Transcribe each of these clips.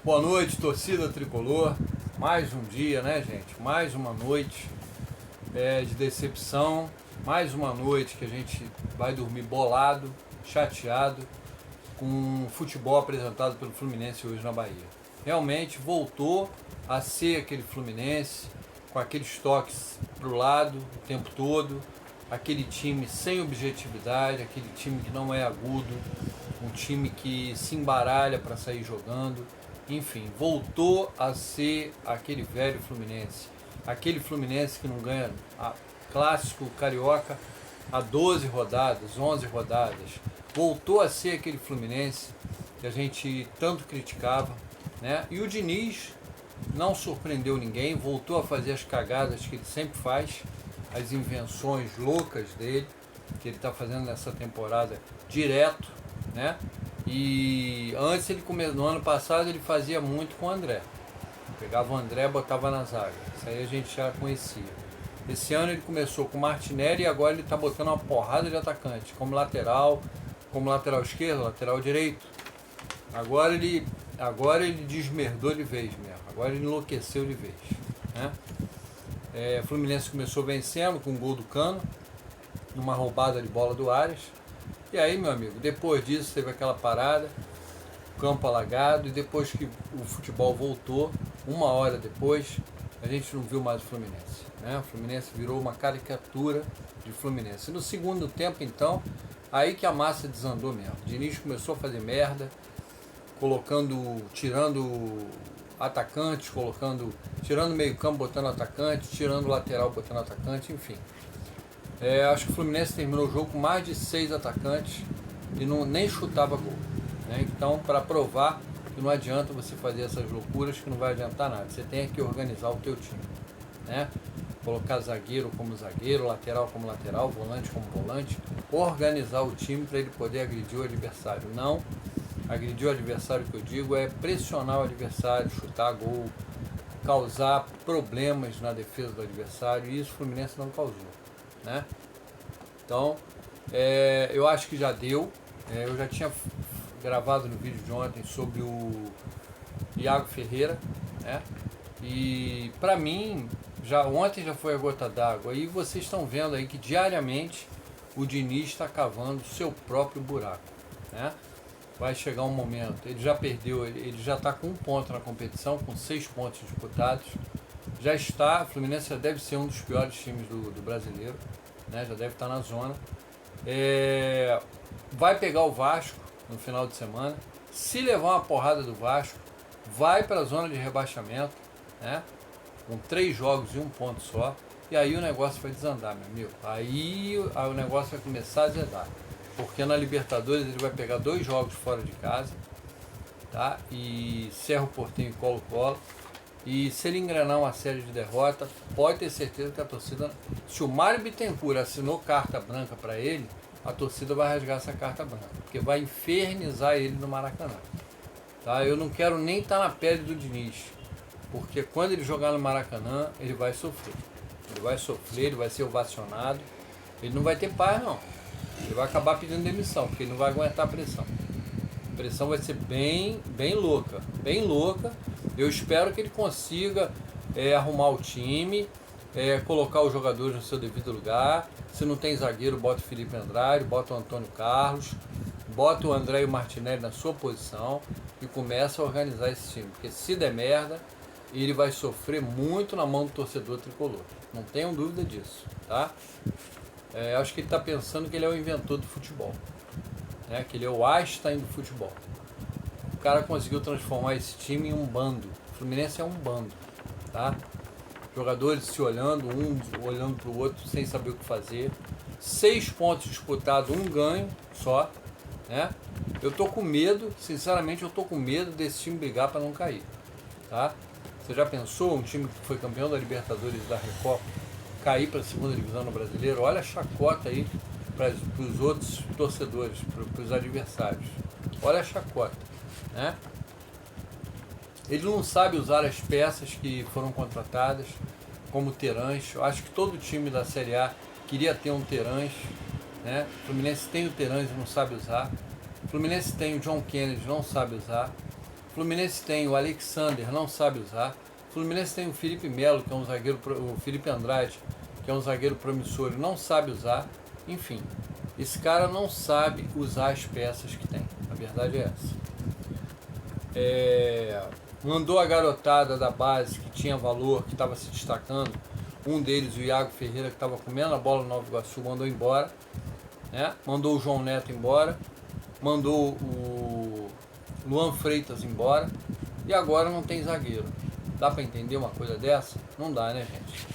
Boa noite, torcida tricolor. Mais um dia, né, gente? Mais uma noite de decepção. Mais uma noite que a gente vai dormir bolado, chateado com o futebol apresentado pelo Fluminense hoje na Bahia. Realmente voltou a ser aquele Fluminense com aqueles toques pro lado o tempo todo, aquele time sem objetividade, aquele time que não é agudo, um time que se embaralha para sair jogando. Enfim, voltou a ser aquele velho Fluminense, aquele Fluminense que não ganha clássico carioca há 12 rodadas, 11 rodadas. Voltou a ser aquele Fluminense que a gente tanto criticava, né? E o Diniz não surpreendeu ninguém, voltou a fazer as cagadas que ele sempre faz, as invenções loucas dele, que ele está fazendo nessa temporada direto, né? E antes no ano passado ele fazia muito com o André. Pegava o André e botava na zaga. Isso aí a gente já conhecia. Esse ano ele começou com o Martinelli e agora ele está botando uma porrada de atacante, como lateral esquerdo, lateral direito. Agora ele desmerdou de vez mesmo. Agora ele enlouqueceu de vez, né? O Fluminense começou vencendo com um gol do Cano, numa roubada de bola do Arias. E aí, meu amigo, depois disso teve aquela parada, campo alagado, e depois que o futebol voltou, uma hora depois, a gente não viu mais o Fluminense, né? O Fluminense virou uma caricatura de Fluminense. E no segundo tempo, então, aí que a massa desandou mesmo. O Diniz começou a fazer merda, tirando atacantes, tirando meio campo, botando atacante, tirando lateral, botando atacante, enfim. Acho que o Fluminense terminou o jogo com mais de 6 atacantes e nem chutava gol, né? Então, para provar que não adianta você fazer essas loucuras, que não vai adiantar nada. Você tem que organizar o teu time, né? Colocar zagueiro como zagueiro, lateral como lateral, volante como volante, organizar o time para ele poder agredir o adversário. Não agredir o adversário, que eu digo, é pressionar o adversário, chutar gol, causar problemas na defesa do adversário, e isso o Fluminense não causou, né? Então, eu acho que já deu. Eu já tinha gravado no vídeo de ontem sobre o Iago Ferreira, né? E para mim, ontem já foi a gota d'água. E vocês estão vendo aí que diariamente o Diniz está cavando seu próprio buraco, né? Vai chegar um momento, ele já perdeu, ele já está com 1 ponto na competição, com 6 pontos disputados. O Fluminense já deve ser um dos piores times do brasileiro, né? Já deve estar na zona. Vai pegar o Vasco no final de semana. Se levar uma porrada do Vasco, vai para a zona de rebaixamento, né? Com 3 jogos e 1 ponto só. E aí o negócio vai desandar, meu amigo. Aí o negócio vai começar a azedar. Porque na Libertadores ele vai pegar 2 jogos fora de casa, tá? E Cerro Porteño e Colo-Colo. E se ele engrenar uma série de derrotas, pode ter certeza que a torcida... Se o Mário Bittencourt assinou carta branca para ele, a torcida vai rasgar essa carta branca, porque vai infernizar ele no Maracanã, tá? Eu não quero nem estar na pele do Diniz, porque quando ele jogar no Maracanã, ele vai sofrer. Ele vai ser ovacionado, ele não vai ter paz, não. Ele vai acabar pedindo demissão, porque ele não vai aguentar a pressão. A pressão vai ser bem louca, bem louca. Eu espero que ele consiga arrumar o time, colocar os jogadores no seu devido lugar. Se não tem zagueiro, bota o Felipe Andrade, bota o Antônio Carlos, bota o André e o Martinelli na sua posição e começa a organizar esse time. Porque se der merda, ele vai sofrer muito na mão do torcedor tricolor. Não tenham dúvida disso, tá? Acho que ele está pensando que ele é o inventor do futebol, né? Que ele é o Einstein do futebol. O cara conseguiu transformar esse time em um bando. O Fluminense é um bando, tá? Jogadores se olhando, um olhando para o outro sem saber o que fazer. 6 pontos disputados, 1 ganho só, né? Eu tô com medo, sinceramente eu tô com medo desse time brigar para não cair, tá? Você já pensou um time que foi campeão da Libertadores e da Recopa cair para a segunda divisão no Brasileiro? Olha a chacota aí para os outros torcedores, para os adversários. Olha a chacota, né? Ele não sabe usar as peças que foram contratadas, como o Terãs. Eu acho que todo time da Série A queria ter um Terãs, né? O Fluminense tem o Terãs e não sabe usar. O Fluminense tem o John Kennedy, não sabe usar. O Fluminense tem o Alexander, não sabe usar. Fluminense tem o Felipe Melo, que é um zagueiro, o Felipe Andrade, que é um zagueiro promissor, não sabe usar. Enfim, esse cara não sabe usar as peças que tem. A verdade é essa. Mandou a garotada da base, que tinha valor, que estava se destacando. Um deles, o Iago Ferreira, que estava comendo a bola no Nova Iguaçu, mandou embora. Né? Mandou o João Neto embora. Mandou o Luan Freitas embora. E agora não tem zagueiro. Dá para entender uma coisa dessa? Não dá, né, gente?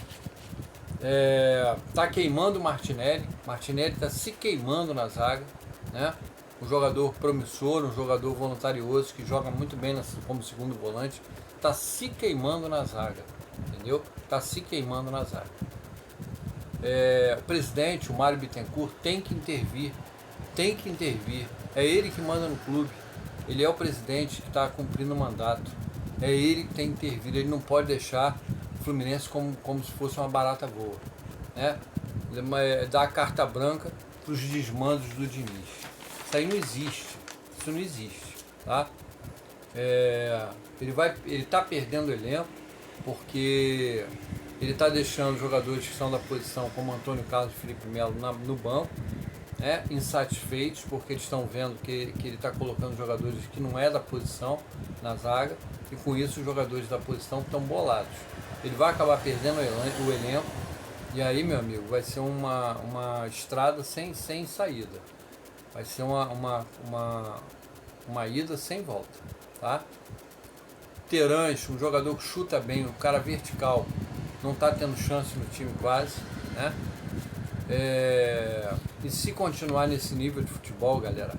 Tá queimando o Martinelli. Martinelli tá se queimando na zaga, né? Um jogador promissor, um jogador voluntarioso que joga muito bem como segundo volante. Tá se queimando na zaga, entendeu? Tá se queimando na zaga. O presidente, o Mário Bittencourt, tem que intervir. Tem que intervir. É ele que manda no clube. Ele é o presidente que está cumprindo o mandato. É ele que tem que intervir. Ele não pode deixar o Fluminense como se fosse uma barata voa. Né? Dar a carta branca para os desmandos do Diniz. Isso aí não existe. Isso não existe. Tá? Ele está perdendo o elenco porque ele está deixando jogadores que são da posição, como Antônio Carlos e Felipe Melo, no banco. Insatisfeitos porque eles estão vendo que ele está colocando jogadores que não é da posição na zaga, e com isso os jogadores da posição estão bolados. Ele vai acabar perdendo o elenco, e aí, meu amigo, vai ser uma estrada sem saída. Vai ser uma ida sem volta. Tá? Terãs, um jogador que chuta bem, um cara vertical, não está tendo chance no time quase, né? E se continuar nesse nível de futebol, galera,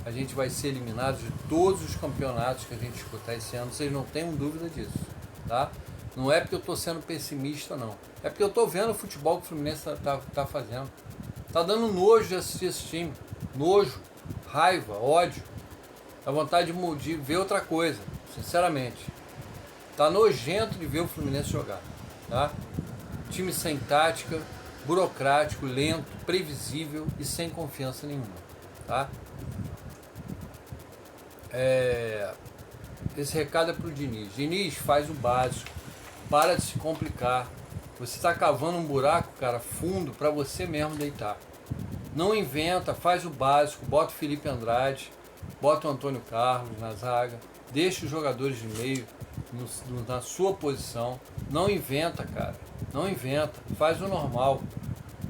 a gente vai ser eliminado de todos os campeonatos que a gente disputar esse ano, vocês não tenham dúvida disso, tá? Não é porque eu estou sendo pessimista, não. É porque eu estou vendo o futebol que o Fluminense tá fazendo. Tá dando nojo de assistir esse time. Nojo, raiva, ódio. Dá vontade de ver outra coisa, sinceramente. Tá nojento de ver o Fluminense jogar, tá? Time sem tática, burocrático, lento, previsível e sem confiança nenhuma, tá? Esse recado é pro Diniz. Diniz, faz o básico, para de se complicar. Você está cavando um buraco, cara, fundo para você mesmo deitar. Não inventa, faz o básico, bota o Felipe Andrade, bota o Antônio Carlos na zaga, deixa os jogadores de meio na sua posição. Não inventa, cara. Não inventa, faz o normal.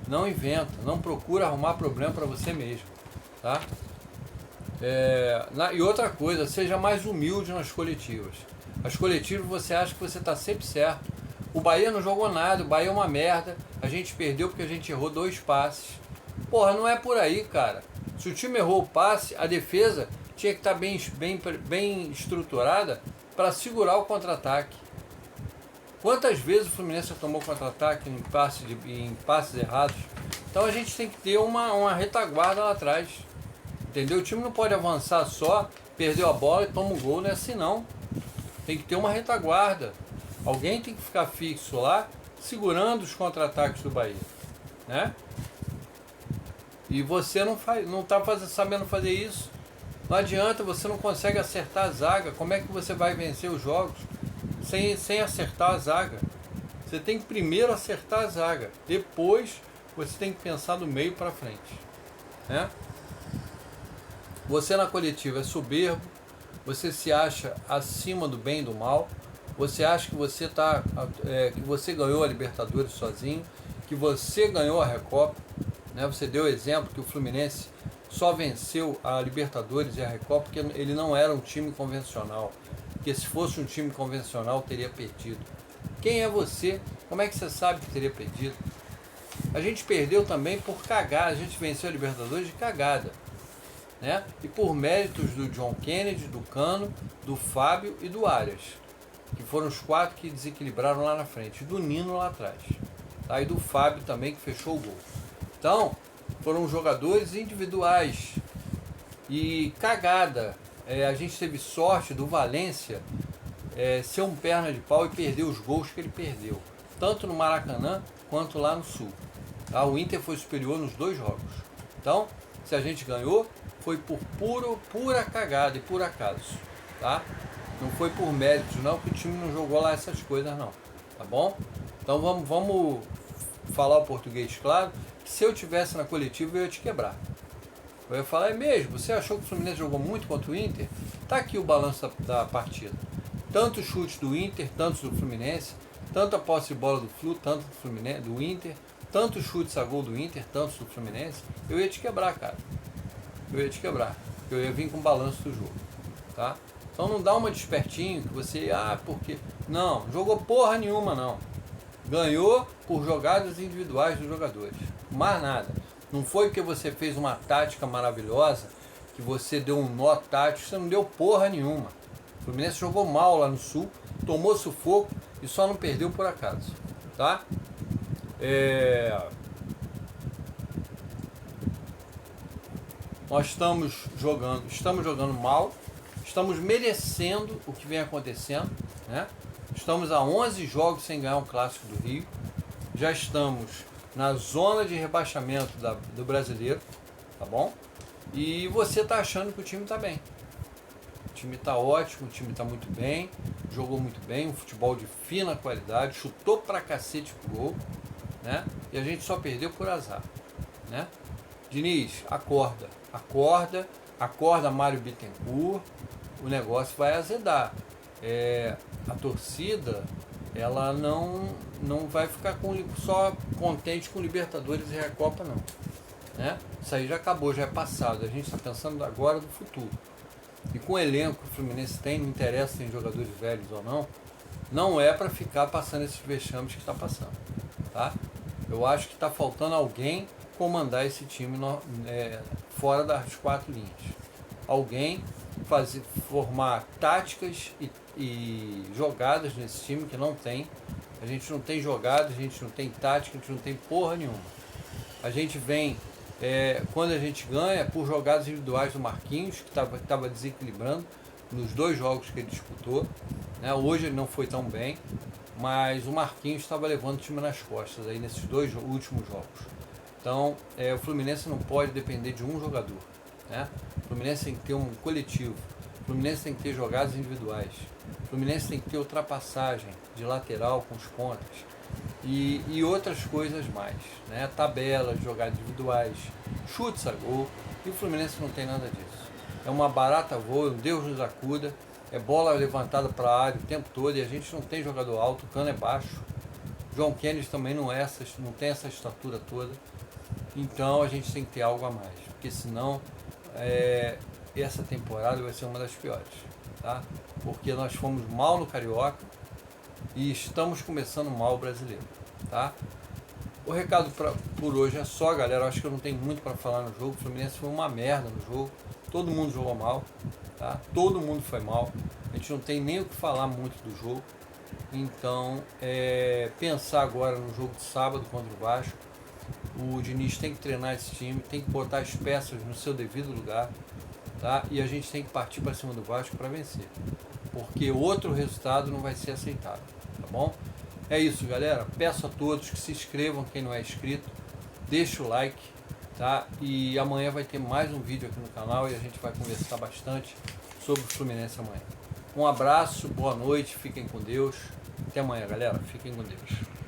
Não inventa, não procura arrumar problema para você mesmo, tá? E outra coisa, seja mais humilde nas coletivas. As coletivas você acha que você está sempre certo. O Bahia não jogou nada, o Bahia é uma merda. A gente perdeu porque a gente errou 2 passes. Porra, não é por aí, cara. Se o time errou o passe, a defesa tinha que estar bem estruturada para segurar o contra-ataque. Quantas vezes o Fluminense tomou contra-ataque em passes errados? Então a gente tem que ter uma retaguarda lá atrás. Entendeu? O time não pode avançar só, perdeu a bola e toma um gol, não é assim não. Tem que ter uma retaguarda. Alguém tem que ficar fixo lá, segurando os contra-ataques do Bahia. Né? E você não está sabendo fazer isso. Não adianta, você não consegue acertar a zaga. Como é que você vai vencer os jogos sem acertar a zaga? Você tem que primeiro acertar a zaga. Depois você tem que pensar do meio para frente. Né? Você na coletiva é soberbo. Você se acha acima do bem e do mal. Você acha que que você ganhou a Libertadores sozinho, que você ganhou a Recopa, né? Você deu exemplo que o Fluminense só venceu a Libertadores e a Recopa porque ele não era um time convencional, porque se fosse um time convencional teria perdido. Quem é você? Como é que você sabe que teria perdido? A gente perdeu também por cagada, a gente venceu a Libertadores de cagada, né? E por méritos do John Kennedy, do Cano, do Fábio e do Arias, que foram os 4 que desequilibraram lá na frente, e do Nino lá atrás, tá? E do Fábio também, que fechou o gol. Então, foram jogadores individuais e cagada. A gente teve sorte do Valência ser um perna de pau e perder os gols que ele perdeu, tanto no Maracanã quanto lá no Sul. Tá? O Inter foi superior nos 2 jogos. Então, se a gente ganhou, foi por pura cagada e por acaso. Tá? Não foi por méritos não, que o time não jogou lá essas coisas não, tá bom? Então vamos falar o português claro, que se eu tivesse na coletiva eu ia te quebrar. Eu ia falar, é mesmo, você achou que o Fluminense jogou muito contra o Inter? Tá aqui o balanço da partida. Tantos chutes do Inter, tantos do Fluminense, tanta posse de bola do Flu, tanto do Fluminense, do Inter, tantos chutes a gol do Inter, tantos do Fluminense, eu ia te quebrar, cara. Eu ia te quebrar. Eu ia vir com o balanço do jogo, tá? Então não dá uma despertinho que você, porque... Não, jogou porra nenhuma não. Ganhou por jogadas individuais dos jogadores. Mais nada. Não foi porque você fez uma tática maravilhosa, que você deu um nó tático, você não deu porra nenhuma. O Fluminense jogou mal lá no Sul, tomou sufoco e só não perdeu por acaso, tá? Nós estamos jogando mal, estamos merecendo o que vem acontecendo, né? Estamos a 11 jogos sem ganhar um clássico do Rio, já estamos na zona de rebaixamento do brasileiro, tá bom? E você está achando que o time está bem. O time está ótimo, o time está muito bem, jogou muito bem, um futebol de fina qualidade, chutou pra cacete pro gol, né? E a gente só perdeu por azar, né? Diniz, acorda Mário Bittencourt, o negócio vai azedar. A torcida, ela não vai ficar só contente com Libertadores e Recopa não, né? Isso aí já acabou, já é passado, a gente está pensando agora do futuro. E com o elenco que o Fluminense tem, não interessa se tem jogadores velhos ou não, não é para ficar passando esses vexames que está passando, tá? Eu acho que está faltando alguém comandar esse time fora das 4 linhas. Alguém formar táticas e jogadas nesse time que não tem. A gente não tem jogada, a gente não tem tática, a gente não tem porra nenhuma. A gente vem, quando a gente ganha, por jogadas individuais do Marquinhos, que estava desequilibrando nos 2 jogos que ele disputou, né? Hoje ele não foi tão bem, mas o Marquinhos estava levando o time nas costas aí nesses 2 últimos jogos. Então, o Fluminense não pode depender de um jogador, né? O Fluminense tem que ter um coletivo, o Fluminense tem que ter jogadas individuais, o Fluminense tem que ter ultrapassagem de lateral com os pontas e outras coisas mais, né? Tabelas, jogadas individuais, chutes a gol, e o Fluminense não tem nada disso. É uma barata voa, Deus nos acuda, é bola levantada para a área o tempo todo e a gente não tem jogador alto, o cano é baixo. João Kennedy também não tem essa estatura toda. Então a gente tem que ter algo a mais, porque senão essa temporada vai ser uma das piores, tá? Porque nós fomos mal no Carioca e estamos começando mal o brasileiro, tá? O recado por hoje é só, galera. Eu acho que eu não tenho muito para falar no jogo. O Fluminense foi uma merda no jogo, todo mundo jogou mal, tá? Todo mundo foi mal. A gente não tem nem o que falar muito do jogo. Então, pensar agora no jogo de sábado contra o Vasco. O Diniz tem que treinar esse time, tem que botar as peças no seu devido lugar, tá? E a gente tem que partir para cima do Vasco para vencer, porque outro resultado não vai ser aceitável, tá bom? É isso, galera. Peço a todos que se inscrevam, quem não é inscrito, deixa o like, tá? E amanhã vai ter mais um vídeo aqui no canal e a gente vai conversar bastante sobre o Fluminense amanhã. Um abraço, boa noite, fiquem com Deus. Até amanhã, galera. Fiquem com Deus.